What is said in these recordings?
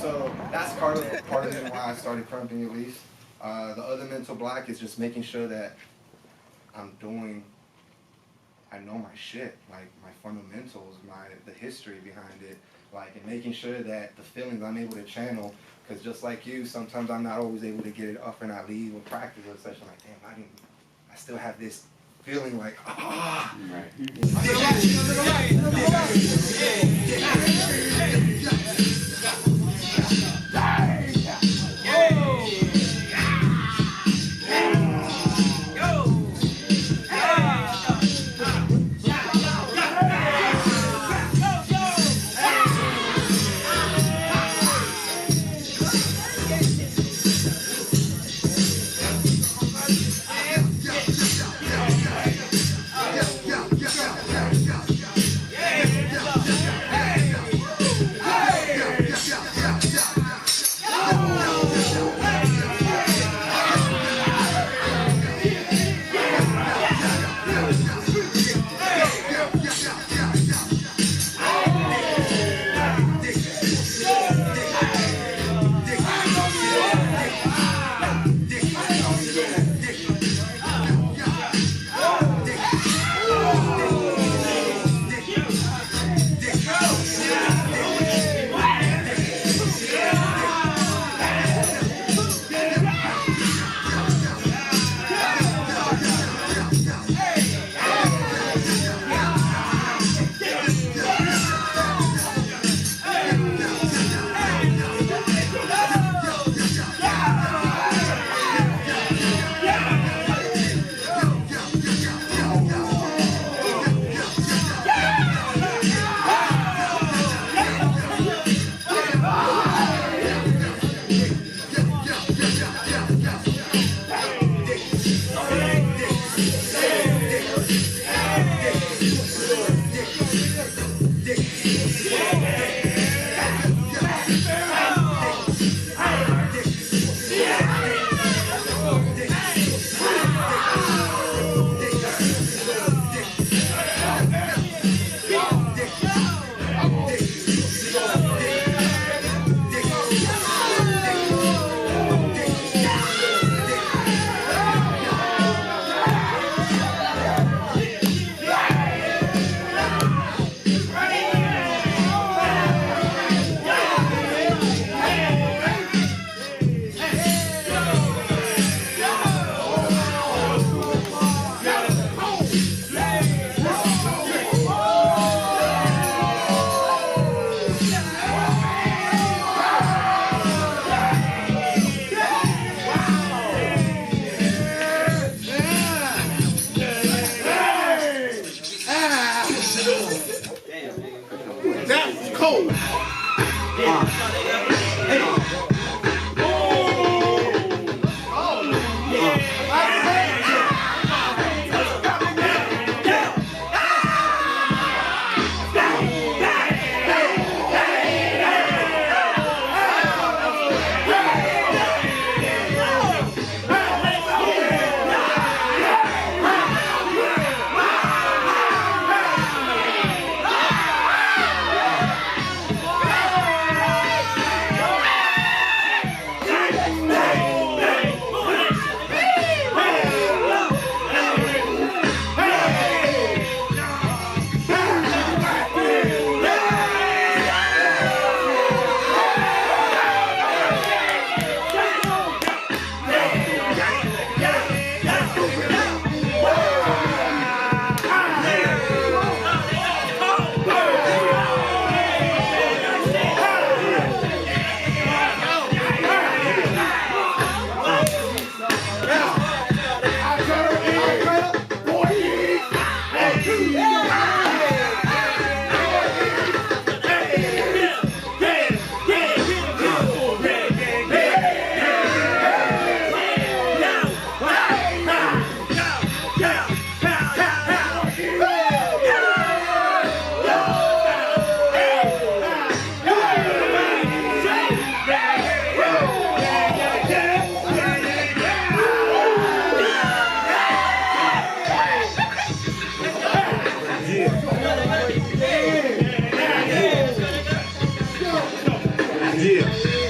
So that's part of the reason why I started crumping at least. The other mental block is just making sure that I know my shit, like my fundamentals, the history behind it, like, and making sure that the feelings I'm able to channel, because just like you, sometimes I'm not always able to get it up and I leave with practice or such. I'm like, damn, I still have this feeling like, ah. That's cold. Yeah.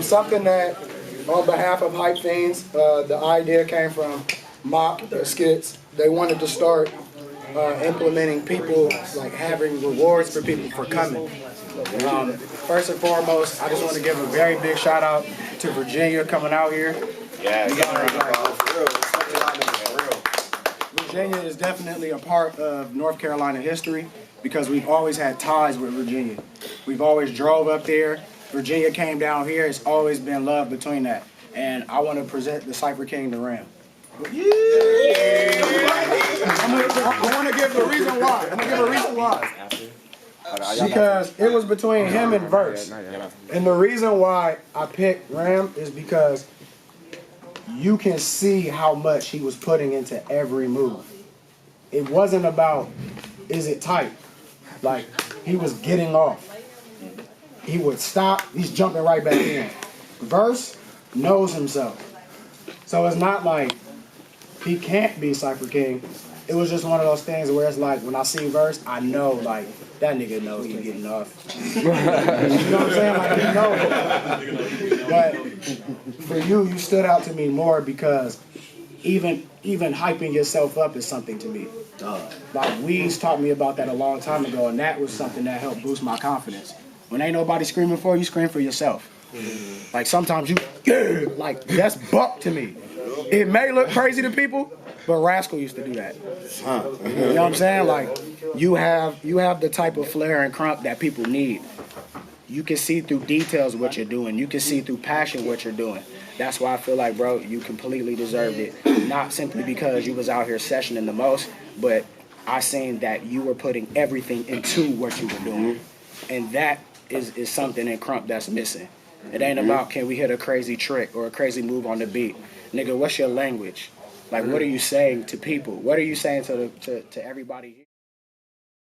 Something that, on behalf of HypeFiendz, the idea came from Mock, the skits. They wanted to start implementing people, like having rewards for people for coming. First and foremost, I just want to give a very big shout out to Virginia coming out here. Yeah, Virginia is definitely a part of North Carolina history because we've always had ties with Virginia. We've always drove up there. Virginia came down here. It's always been love between that. And I want to present the Cypher King to Ram. Yeah. I want to give the reason why. Because it was between him and Verse. And the reason why I picked Ram is because you can see how much he was putting into every move. It wasn't about, is it tight? Like, he was getting off. He would stop, he's jumping right back in. Verse knows himself. So it's not like he can't be Cypher King. It was just one of those things where it's like, when I see Verse, I know, like, that nigga knows he's getting off. You know what I'm saying? Like, he knows. But for you, you stood out to me more because even hyping yourself up is something to me. Like, Weez taught me about that a long time ago, and that was something that helped boost my confidence. When ain't nobody screaming for you, scream for yourself. Like, sometimes you, like, that's buck to me. It may look crazy to people, but Rascal used to do that. You know what I'm saying? Like, you have the type of flair and crump that people need. You can see through details what you're doing. You can see through passion what you're doing. That's why I feel like, bro, you completely deserved it. Not simply because you was out here sessioning the most, but I seen that you were putting everything into what you were doing. And that is something in crump that's missing. It ain't about can we hit a crazy trick or a crazy move on the beat. Nigga, what's your language? Like, what are you saying to people? What are you saying to everybody?